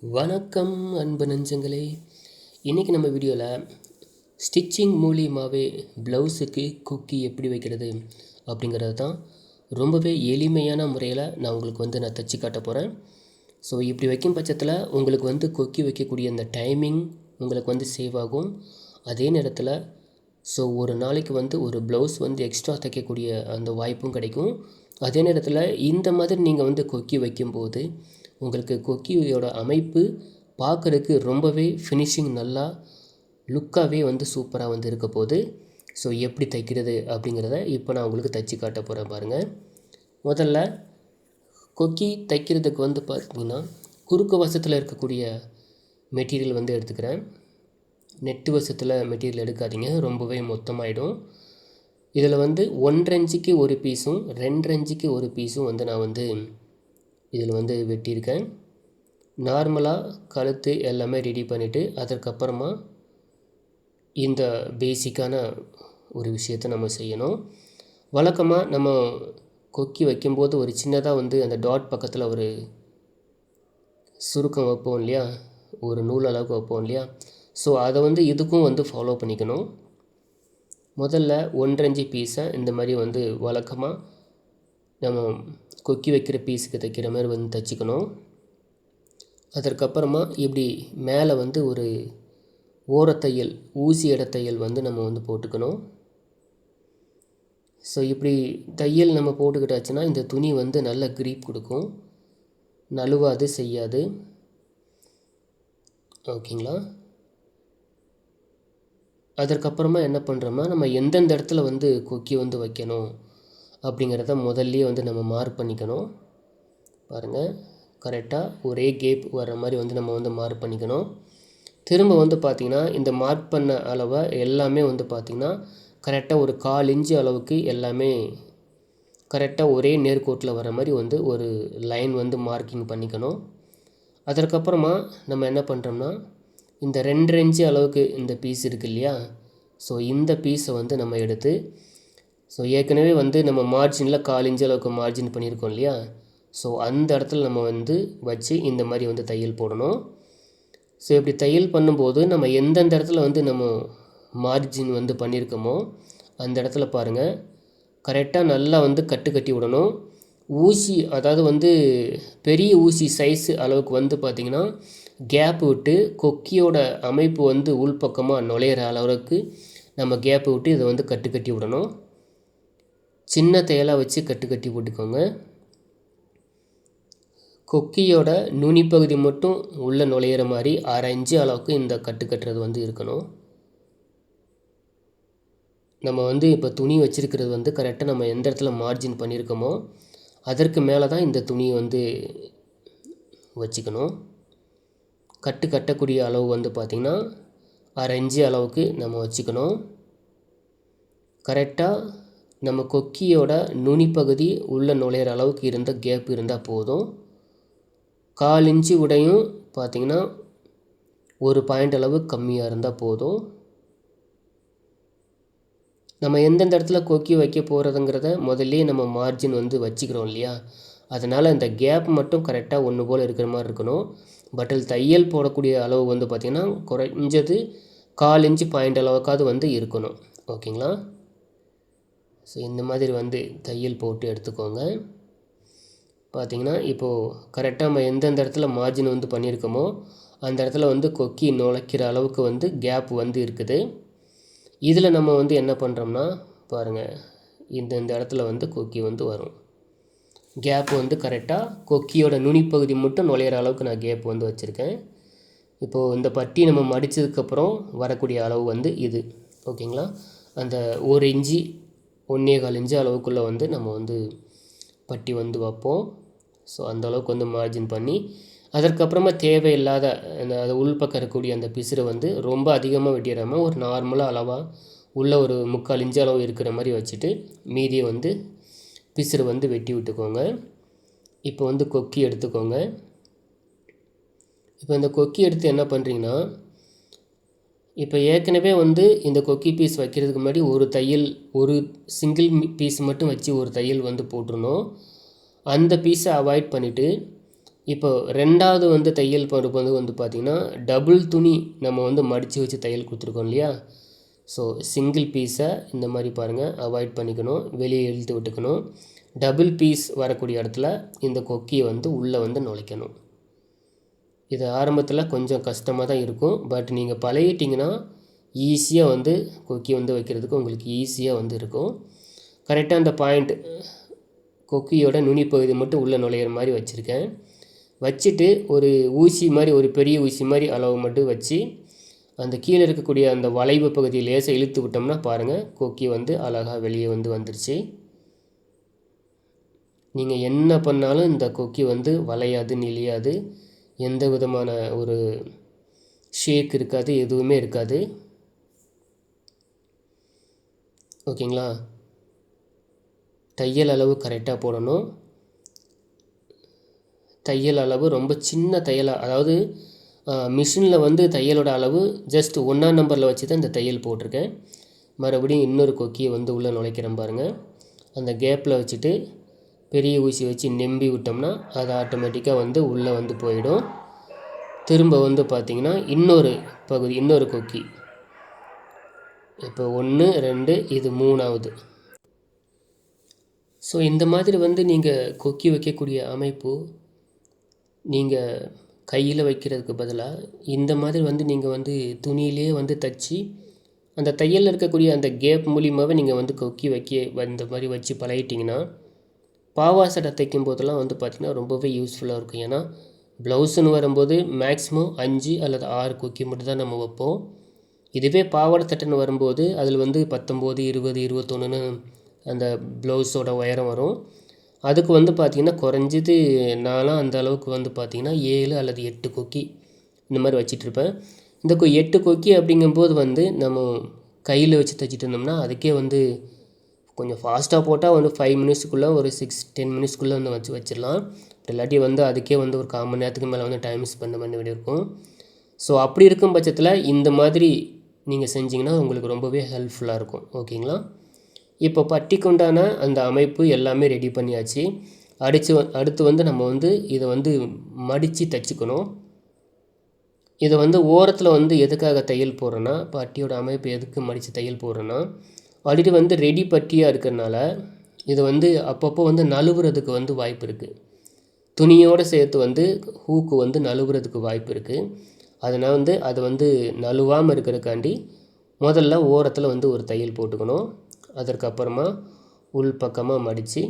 வணக்கம் அன்பு நெஞ்சங்களே. இன்றைக்கி நம்ம வீடியோவில் ஸ்டிச்சிங் மூலியமாகவே ப்ளவுஸுக்கு கொக்கி எப்படி வைக்கிறது அப்படிங்கிறது தான் ரொம்பவே எளிமையான முறையில் நான் உங்களுக்கு நான் தச்சு காட்ட போகிறேன். ஸோ இப்படி வைக்கும் பட்சத்தில் உங்களுக்கு கொக்கி வைக்கக்கூடிய அந்த டைமிங் உங்களுக்கு சேவ் ஆகும். அதே நேரத்தில் ஒரு நாளைக்கு ஒரு ப்ளவுஸ் எக்ஸ்ட்ரா தைக்கக்கூடிய அந்த வாய்ப்பும் கிடைக்கும். அதே நேரத்தில் இந்த மாதிரி நீங்கள் கொக்கி வைக்கும்போது உங்களுக்கு கொக்கியோட அமைப்பு பார்க்குறதுக்கு ரொம்பவே ஃபினிஷிங் நல்லா லுக்காகவே சூப்பராக இருக்க போகுது. ஸோ எப்படி தைக்கிறது அப்படிங்கிறத இப்போ நான் உங்களுக்கு தைச்சி காட்ட போகிறேன் பாருங்கள். முதல்ல கொக்கி தைக்கிறதுக்கு பார்த்திங்கன்னா குறுக்கு வசத்தில் இருக்கக்கூடிய மெட்டீரியல் எடுத்துக்கிறேன். நெட்டு வசத்தில் மெட்டீரியல் எடுக்காதீங்க, ரொம்பவே மொத்தமாகிடும். இதில் 1.5 இன்ச்சுக்கு ஒரு பீஸும் 2.5 இன்ச்சுக்கு ஒரு பீஸும் நான் இதில் வெட்டியிருக்கேன். நார்மலாக கழுத்து எல்லாமே ரெடி பண்ணிவிட்டு அதற்கப்புறமா இந்த பேசிக்கான ஒரு விஷயத்தை நம்ம செய்யணும். வழக்கமாக நம்ம கொக்கி வைக்கும்போது ஒரு சின்னதாக அந்த டாட் பக்கத்தில் ஒரு சுருக்கம் வைப்போம் இல்லையா, ஒரு நூல் அளவுக்கு வைப்போம் இல்லையா. ஸோ அதை இதுக்கும் ஃபாலோ பண்ணிக்கணும். முதல்ல 1.5 இன்ச்சு பீஸை இந்த மாதிரி வழக்கமாக நம்ம கொக்கி வைக்கிற பீஸுக்கு தைக்கிற மாதிரி தைச்சிக்கணும். அதற்கப்புறமா இப்படி மேலே ஒரு ஓரத்தையல், ஊசி இடத்தையல் நம்ம போட்டுக்கணும். ஸோ இப்படி தையல் நம்ம போட்டுக்கிட்டாச்சுன்னா இந்த துணி நல்ல க்ரீப் கொடுக்கும், நழுவாது, செய்யாது. ஓகேங்களா. அதற்கப்புறமா என்ன பண்ணுறோம்னா நம்ம எந்தெந்த இடத்துல கொக்கி வைக்கணும் அப்படிங்கிறத முதல்லையே நம்ம மார்க் பண்ணிக்கணும். பாருங்கள், கரெக்டாக ஒரே கேப் வர்ற மாதிரி நம்ம மார்க் பண்ணிக்கணும். திரும்ப பார்த்திங்கன்னா இந்த மார்க் பண்ண அளவை எல்லாமே பார்த்திங்கன்னா கரெக்டாக ஒரு 1/4 இன்ச்சு அளவுக்கு எல்லாமே கரெக்டாக ஒரே நேர்கோட்டில் வர மாதிரி ஒரு லைன் மார்க்கிங் பண்ணிக்கணும். அதற்கப்புறமா நம்ம என்ன பண்ணுறோம்னா இந்த 2.5 இன்ச்சு அளவுக்கு இந்த பீஸ் இருக்குது இல்லையா, ஸோ இந்த பீஸை நம்ம எடுத்து ஸோ ஏற்கனவே நம்ம மார்ஜினில் 1/4 இன்ச்சு அளவுக்கு மார்ஜின் பண்ணியிருக்கோம் இல்லையா, ஸோ அந்த இடத்துல நம்ம வச்சு இந்த மாதிரி தையல் போடணும். ஸோ இப்படி தையல் பண்ணும்போது நம்ம எந்தெந்த இடத்துல நம்ம மார்ஜின் பண்ணியிருக்கோமோ அந்த இடத்துல பாருங்கள் கரெக்டாக நல்லா கட்டு கட்டி விடணும். ஊசி, அதாவது பெரிய ஊசி சைஸு அளவுக்கு பார்த்திங்கன்னா கேப்பு விட்டு கொக்கியோட அமைப்பு உள்பக்கமாக நுழையிற அளவுக்கு நம்ம கேப்பு விட்டு இதை கட்டு கட்டி விடணும். சின்ன தையலாக வச்சு கட்டு கட்டி போட்டுக்கோங்க. கொக்கியோட நுனிப்பகுதி மட்டும் உள்ளே நுழையிற மாதிரி 1/2 இன்ச்சு அளவுக்கு இந்த கட்டு கட்டுறது இருக்கணும். நம்ம இப்போ துணி வச்சுருக்கிறது கரெக்டாக நம்ம எந்த இடத்துல மார்ஜின் பண்ணியிருக்கோமோ அதற்கு மேலே தான் இந்த துணியை வச்சுக்கணும். கட்டு கட்டக்கூடிய அளவு பார்த்திங்கன்னா 1/2 இன்ச்சு அளவுக்கு நம்ம வச்சுக்கணும். கரெக்டாக நம்ம கொக்கியோட நுனிப்பகுதி உள்ளே நுழையிற அளவுக்கு இருந்த கேப் இருந்தால் போதும். 1/4 இன்ச்சு உடையும் பார்த்திங்கன்னா ஒரு பாயிண்ட் அளவு கம்மியாக இருந்தால் போதும். நம்ம எந்தெந்த இடத்துல கொக்கி வைக்க போகிறதுங்கிறத முதல்லே நம்ம மார்ஜின் வச்சுக்கிறோம் இல்லையா, அதனால் இந்த கேப் மட்டும் கரெக்டாக ஒன்று போல் இருக்கிற மாதிரி இருக்கணும். பட் தையல் போடக்கூடிய அளவு பார்த்திங்கன்னா குறைஞ்சது 1/4 இன்ச்சு பாயிண்ட் அளவுக்காவது இருக்கணும். ஓகேங்களா. ஸோ இந்த மாதிரி தையல் போட்டு எடுத்துக்கோங்க. பார்த்திங்கன்னா இப்போது கரெக்டாக நம்ம எந்தெந்த இடத்துல மார்ஜின் பண்ணியிருக்கோமோ அந்த இடத்துல கொக்கி நுழைக்கிற அளவுக்கு கேப் இருக்குது. இதில் நம்ம என்ன பண்ணுறோம்னா பாருங்கள், இந்த இடத்துல கொக்கி வரும். கேப் கரெக்டாக கொக்கியோட நுனிப்பகுதி மட்டும் நுழையிற அளவுக்கு நான் கேப் வச்சுருக்கேன். இப்போது இந்த பட்டி நம்ம மடித்ததுக்கப்புறம் வரக்கூடிய அளவு இது. ஓகேங்களா. அந்த 1 இன்ச்சு 1.25 இன்ச்சு அளவுக்குள்ளே நம்ம பட்டி வைப்போம். ஸோ அந்தளவுக்கு மார்ஜின் பண்ணி அதற்கப்புறமா தேவையில்லாத அந்த உள்பக்கம் இருக்கக்கூடிய அந்த பிசுரை ரொம்ப அதிகமாக வெட்டிடாமல் ஒரு நார்மலாக அளவாக உள்ள ஒரு 3/4 இன்ச்சு அளவு இருக்கிற மாதிரி வச்சுட்டு மீதியை பிசுறு வெட்டி விட்டுக்கோங்க. இப்போ கொக்கி எடுத்துக்கோங்க. இப்போ இந்த கொக்கி எடுத்து என்ன பண்ணுறீங்கன்னா இப்போ ஏற்கனவே இந்த கொக்கி பீஸ் வைக்கிறதுக்கு முன்னாடி ஒரு தையல், ஒரு சிங்கிள் பீஸ் மட்டும் வச்சு ஒரு தையல் போட்டுருணும். அந்த பீஸை அவாய்ட் பண்ணிவிட்டு இப்போ 2வது வந்து தையல் போடும்போது வந்து பார்த்திங்கன்னா டபுள் துணி நம்ம வந்து மடித்து வச்சு தையல் கொடுத்துருக்கோம் இல்லையா. ஸோ சிங்கிள் பீஸை இந்த மாதிரி பாருங்கள் அவாய்ட் பண்ணிக்கணும், வெளியே இழுத்து விட்டுக்கணும். டபுள் பீஸ் வரக்கூடிய இடத்துல இந்த கொக்கியை வந்து உள்ளே வந்து நுழைக்கணும். இது ஆரம்பத்தில் கொஞ்சம் கஷ்டமாக தான் இருக்கும், பட் நீங்கள் பழகிட்டிங்கன்னா ஈஸியாக வந்து கொக்கி வந்து வைக்கிறதுக்கு உங்களுக்கு ஈஸியாக வந்து இருக்கும். கரெக்டாக அந்த பாயிண்ட் கொக்கியோட நுனிப்பகுதி மட்டும் உள்ளே நுழையிற மாதிரி வச்சுருக்கேன். வச்சுட்டு ஒரு ஊசி மாதிரி, ஒரு பெரிய ஊசி மாதிரி அளவு மட்டும் வச்சு அந்த கீழே இருக்கக்கூடிய அந்த வளைவு பகுதியை லேசாக இழுத்து விட்டோம்னா பாருங்கள் கொக்கி வந்து அழகாக வெளியே வந்து வந்துருச்சு. நீங்கள் என்ன பண்ணாலும் இந்த கொக்கி வந்து வளையாது, நெளியாது, எந்த விதமான ஒரு ஷேக் இருக்காது, எதுவுமே இருக்காது. ஓகேங்களா. தையல் அளவு கரெக்டாக போடணும். தையல் அளவு ரொம்ப சின்ன தையலாக, அதாவது மிஷினில் வந்து தையலோட அளவு ஜஸ்ட் 1ஆம் நம்பரில் வச்சு தான் இந்த தையல் போட்டிருக்கேன். மறுபடியும் இன்னொரு கொக்கியை வந்து உள்ளே நுழைக்கிறேன் பாருங்கள். அந்த கேப்பில் வச்சுட்டு பெரிய ஊசி வச்சு நெம்பி விட்டோம்னா அது ஆட்டோமேட்டிக்காக வந்து உள்ளே வந்து போயிடும். திரும்ப வந்து பார்த்திங்கன்னா இன்னொரு பகுதி, இன்னொரு கொக்கி, இப்போ 1 2 இது 3வது. ஸோ இந்த மாதிரி வந்து நீங்கள் கொக்கி வைக்கக்கூடிய அமைப்பு நீங்கள் கையில் வைக்கிறதுக்கு பதிலாக இந்த மாதிரி வந்து நீங்கள் வந்து துணியிலே வந்து தைச்சி அந்த தையலில் இருக்கக்கூடிய அந்த கேப் மூலியமாகவே நீங்கள் வந்து கொக்கி வைக்க இந்த மாதிரி வச்சு பழகிட்டிங்கன்னா பாவா சட்டை தைக்கும் போதெல்லாம் வந்து பார்த்திங்கன்னா ரொம்பவே யூஸ்ஃபுல்லாக இருக்கும். ஏன்னா ப்ளவுஸுன்னு வரும்போது மேக்ஸிமம் 5 அல்லது 6 கொக்கி மட்டும் தான் நம்ம வைப்போம். இதுவே பாவாடை சட்டைன்னு வரும்போது அதில் வந்து 19 20 21ன்னு அந்த ப்ளவுஸோட உயரம் வரும். அதுக்கு வந்து பார்த்திங்கன்னா குறைஞ்சது நான்லாம் அந்த அளவுக்கு வந்து பார்த்திங்கன்னா 7 அல்லது 8 கொக்கி இந்த மாதிரி வச்சிட்ருப்பேன். இந்த 8 கொக்கி அப்படிங்கும்போது வந்து நம்ம கையில் வச்சு தைச்சிட்டு இருந்தோம்னா அதுக்கே வந்து கொஞ்சம் ஃபாஸ்ட்டாக போட்டால் வந்து 5 மினிட்ஸ்க்குள்ளே, ஒரு 6-10 மினிட்ஸ்க்குள்ளே வந்து வச்சிடலாம். இல்லாட்டி வந்து அதுக்கே வந்து ஒரு 1/4 மணி நேரத்துக்கு மேலே வந்து டைம் ஸ்பெண்ட் பண்ண வேண்டியிருக்கும். ஸோ அப்படி இருக்கும் பட்சத்தில் இந்த மாதிரி நீங்கள் செஞ்சிங்கன்னா உங்களுக்கு ரொம்பவே ஹெல்ப்ஃபுல்லாக இருக்கும். ஓகேங்களா. இப்போ பட்டிக்குண்டான அந்த அமைப்பு எல்லாமே ரெடி பண்ணியாச்சு. அடுத்து வந்து நம்ம வந்து இதை வந்து மடித்து தைச்சிக்கணும். இதை வந்து ஓரத்தில் வந்து எதுக்காக தையல் போடுறேன்னா, பட்டியோட அமைப்பு எதுக்கு மடித்து தையல் போடுறேன்னா, ஆல்ரெடி வந்து ரெடி பட்டியாக இருக்கிறனால இது வந்து அப்பப்போ வந்து நழுவுறதுக்கு வந்து வாய்ப்பு இருக்குது. துணியோடு சேர்த்து வந்து ஹூக்கு வந்து நழுவுறதுக்கு வாய்ப்பு இருக்குது. அதனால் வந்து அது வந்து நழுவாமல் இருக்கிறதுக்காண்டி முதல்ல ஓரத்தில் வந்து ஒரு தையல் போட்டுக்கணும். அதற்கப்புறமா உள் பக்கமாக மடித்து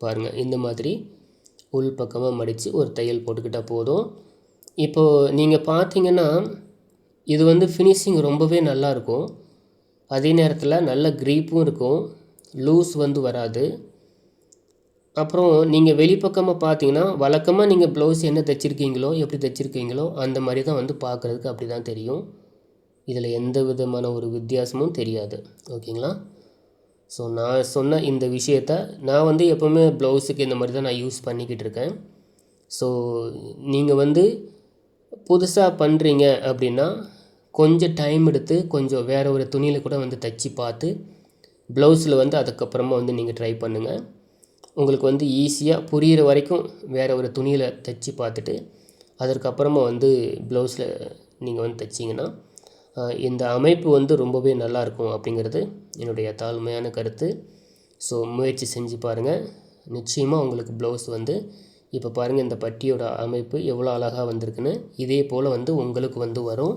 பாருங்கள், இந்த மாதிரி உள் பக்கமாக மடித்து ஒரு தையல் போட்டுக்கிட்டால் போதும். இப்போது நீங்கள் பார்த்தீங்கன்னா இது வந்து ஃபினிஷிங் ரொம்பவே நல்லாயிருக்கும். அதே நேரத்தில் நல்ல க்ரீப்பும் இருக்கும், லூஸ் வந்து வராது. அப்புறம் நீங்கள் வெளிப்பக்கமாக பார்த்தீங்கன்னா வழக்கமாக நீங்கள் ப்ளவுஸ் என்ன தைச்சிருக்கீங்களோ, எப்படி தைச்சிருக்கீங்களோ அந்த மாதிரி தான் வந்து பார்க்குறதுக்கு அப்படி தான் தெரியும். இதில் எந்த விதமான ஒரு வித்தியாசமும் தெரியாது. ஓகேங்களா. ஸோ நான் சொன்ன இந்த விஷயத்த நான் வந்து எப்போவுமே ப்ளவுஸுக்கு இந்த மாதிரி தான் நான் யூஸ் பண்ணிக்கிட்டு இருக்கேன். ஸோ நீங்கள் வந்து புதுசாக பண்ணுறீங்க அப்படின்னா கொஞ்சம் டைம் எடுத்து கொஞ்சம் வேறு ஒரு துணியில் கூட வந்து தைச்சி பார்த்து ப்ளவுஸில் வந்து அதுக்கப்புறமா வந்து நீங்கள் ட்ரை பண்ணுங்கள். உங்களுக்கு வந்து ஈஸியாக புரிகிற வரைக்கும் வேறு ஒரு துணியில் தைச்சி பார்த்துட்டு அதற்கப்புறமா வந்து ப்ளவுஸில் நீங்கள் வந்து தைச்சிங்கன்னா இந்த அமைப்பு வந்து ரொம்பவே நல்லாயிருக்கும் அப்படிங்கிறது என்னுடைய தாழ்மையான கருத்து. ஸோ முயற்சி செஞ்சு பாருங்கள், நிச்சயமாக உங்களுக்கு ப்ளவுஸ் வந்து இப்போ பாருங்கள் இந்த பட்டியோட அமைப்பு எவ்வளோ அழகாக வந்திருக்குன்னு, இதே போல் வந்து உங்களுக்கு வந்து வரும்.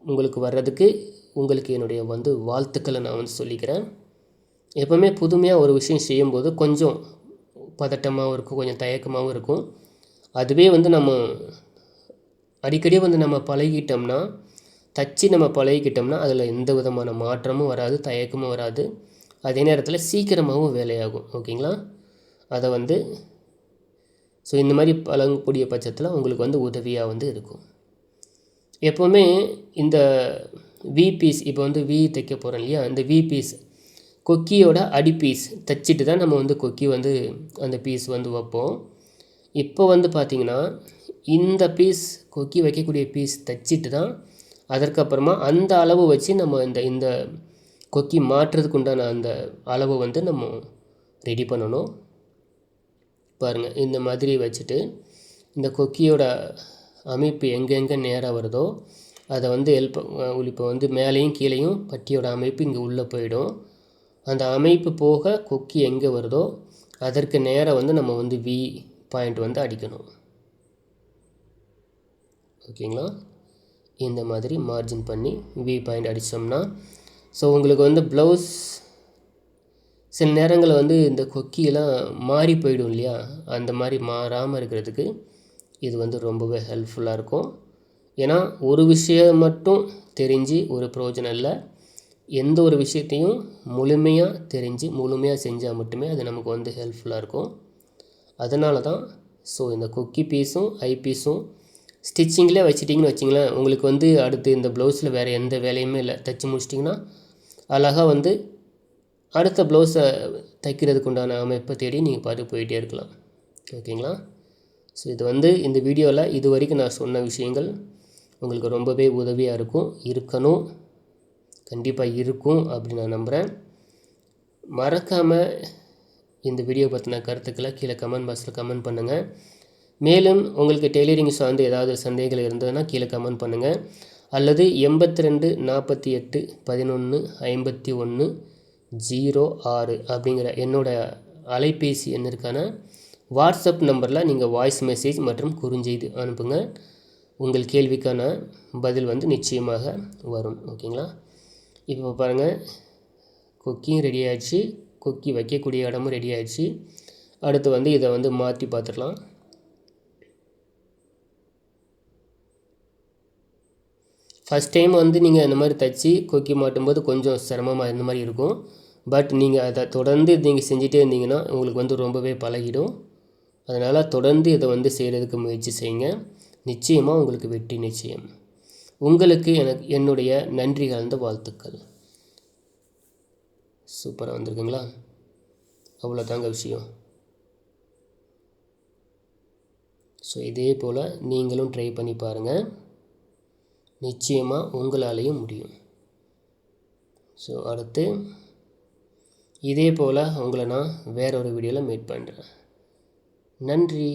உங்களுக்கு வர்றதுக்கு உங்களுக்கு என்னுடைய வந்து வாழ்த்துக்களை நான் வந்து சொல்லிக்கிறேன். எப்போவுமே புதுமையாக ஒரு விஷயம் செய்யும்போது கொஞ்சம் பதட்டமாகவும் இருக்கும், கொஞ்சம் தயக்கமாகவும் இருக்கும். அதுவே வந்து நம்ம அடிக்கடி வந்து நம்ம பழகிட்டோம்னா, தச்சு நம்ம பழகிக்கிட்டோம்னா அதில் எந்த விதமான மாற்றமும் வராது, தயக்கமும் வராது. அதே நேரத்தில் சீக்கிரமாகவும் வேலையாகும். ஓகேங்களா. அதை வந்து ஸோ இந்த மாதிரி பழங்கக்கூடிய பட்சத்தில் உங்களுக்கு வந்து உதவியாக வந்து இருக்கும். எப்போவுமே இந்த வி பீஸ், இப்போ வந்து வி தைக்க போகிறோம் இல்லையா, இந்த வி பீஸ் கொக்கியோட அடி பீஸ் தைச்சிட்டு தான் நம்ம வந்து கொக்கி வந்து அந்த பீஸ் வந்து வைப்போம். இப்போ வந்து பார்த்திங்கன்னா இந்த பீஸ் கொக்கி வைக்கக்கூடிய பீஸ் தைச்சிட்டு தான் அதற்கப்புறமா அந்த அளவு வச்சு நம்ம இந்த கொக்கி மாற்றுறதுக்கு உண்டான அந்த அளவு வந்து நம்ம ரெடி பண்ணணும். பாருங்கள், இந்த மாதிரி வச்சுட்டு இந்த கொக்கியோட அமைப்பு எங்கெங்கே நேராக வருதோ அதை வந்து இப்போ வந்து மேலேயும் கீழேயும் பட்டியோட அமைப்பு இங்கே உள்ளே போயிடும். அந்த அமைப்பு போக கொக்கி எங்கே வருதோ அதற்கு நேராக வந்து நம்ம வந்து வி பாயிண்ட் வந்து அடிக்கணும். ஓகேங்களா? இந்த மாதிரி மார்ஜின் பண்ணி வி பாயிண்ட் அடித்தோம்னா, ஸோ உங்களுக்கு வந்து ப்ளவுஸ் சில நேரங்களில் வந்து இந்த கொக்கியெல்லாம் மாறி போயிடும் இல்லையா, அந்த மாதிரி மாறாமல் இருக்கிறதுக்கு இது வந்து ரொம்பவே ஹெல்ப்ஃபுல்லாக இருக்கும். ஏன்னா ஒரு விஷயம் மட்டும் தெரிஞ்சு ஒரு பிரயோஜனம் இல்லை, எந்த ஒரு விஷயத்தையும் முழுமையாக தெரிஞ்சு முழுமையாக செஞ்சால் மட்டுமே அது நமக்கு வந்து ஹெல்ப்ஃபுல்லாக இருக்கும். அதனால தான் ஸோ இந்த கொக்கி பீஸும் ஐ பீஸும் ஸ்டிச்சிங்கில் வச்சிட்டிங்கன்னு வச்சிங்களேன், உங்களுக்கு வந்து அடுத்து இந்த ப்ளவுஸில் வேறு எந்த வேலையுமே இல்லை, தைச்சி முடிச்சிட்டிங்கன்னா அழகாக வந்து அடுத்த ப்ளவுஸை தைக்கிறதுக்கு உண்டான அமைப்பை தேடி நீங்கள் பார்த்து போயிட்டே இருக்கலாம். ஓகேங்களா? ஸோ இது வந்து இந்த வீடியோவில் இது வரைக்கும் நான் சொன்ன விஷயங்கள் உங்களுக்கு ரொம்பவே உதவியாக இருக்கணும், கண்டிப்பாக இருக்கும் அப்படின்னு நான் நம்புகிறேன். மறக்காமல் இந்த வீடியோ பற்றின கருத்துக்களை கீழே கமெண்ட் பாக்ஸில் கமெண்ட் பண்ணுங்கள். மேலும் உங்களுக்கு டெய்லரிங் சார்ந்து ஏதாவது சந்தேகங்கள் இருந்ததுன்னா கீழே கமெண்ட் பண்ணுங்கள். அல்லது 82 48 11 51 06 அப்படிங்கிற என்னோடய அலைபேசி எண்ணிற்கான வாட்ஸ்அப் நம்பரில் நீங்கள் வாய்ஸ் மெசேஜ் மற்றும் குறுஞ்செய்தி அனுப்புங்க. உங்கள் கேள்விக்கான பதில் வந்து நிச்சயமாக வரும். ஓகேங்களா? இப்போ பாருங்கள், கொக்கியும் ரெடி ஆகிடுச்சு, கொக்கி வைக்கக்கூடிய இடமும் ரெடி ஆகிடுச்சு. அடுத்து வந்து இதை வந்து மாற்றி பார்த்துடலாம். ஃபஸ்ட் டைம் வந்து நீங்கள் இந்த மாதிரி தைச்சி கொக்கி மாட்டும்போது கொஞ்சம் சிரமமாக இந்த மாதிரி இருக்கும். பட் நீங்கள் அதை தொடர்ந்து நீங்கள் செஞ்சிட்டே இருந்தீங்கன்னா உங்களுக்கு வந்து ரொம்பவே பழகிடும். அதனால் தொடர்ந்து இதை வந்து செய்கிறதுக்கு முயற்சி செய்யுங்க. நிச்சயமாக உங்களுக்கு வெற்றி நிச்சயம். உங்களுக்கு என்னுடைய நன்றி கலந்த வாழ்த்துக்கள். சூப்பராக வந்திருக்குங்களா? அவ்வளோதாங்க விஷயம். ஸோ இதே போல் நீங்களும் ட்ரை பண்ணி பாருங்கள், நிச்சயமாக உங்களாலேயும் முடியும். ஸோ அடுத்து இதே போல் உங்களை நான் வேற ஒரு வீடியோவில் மீட் பண்ணுறேன். நன்றி.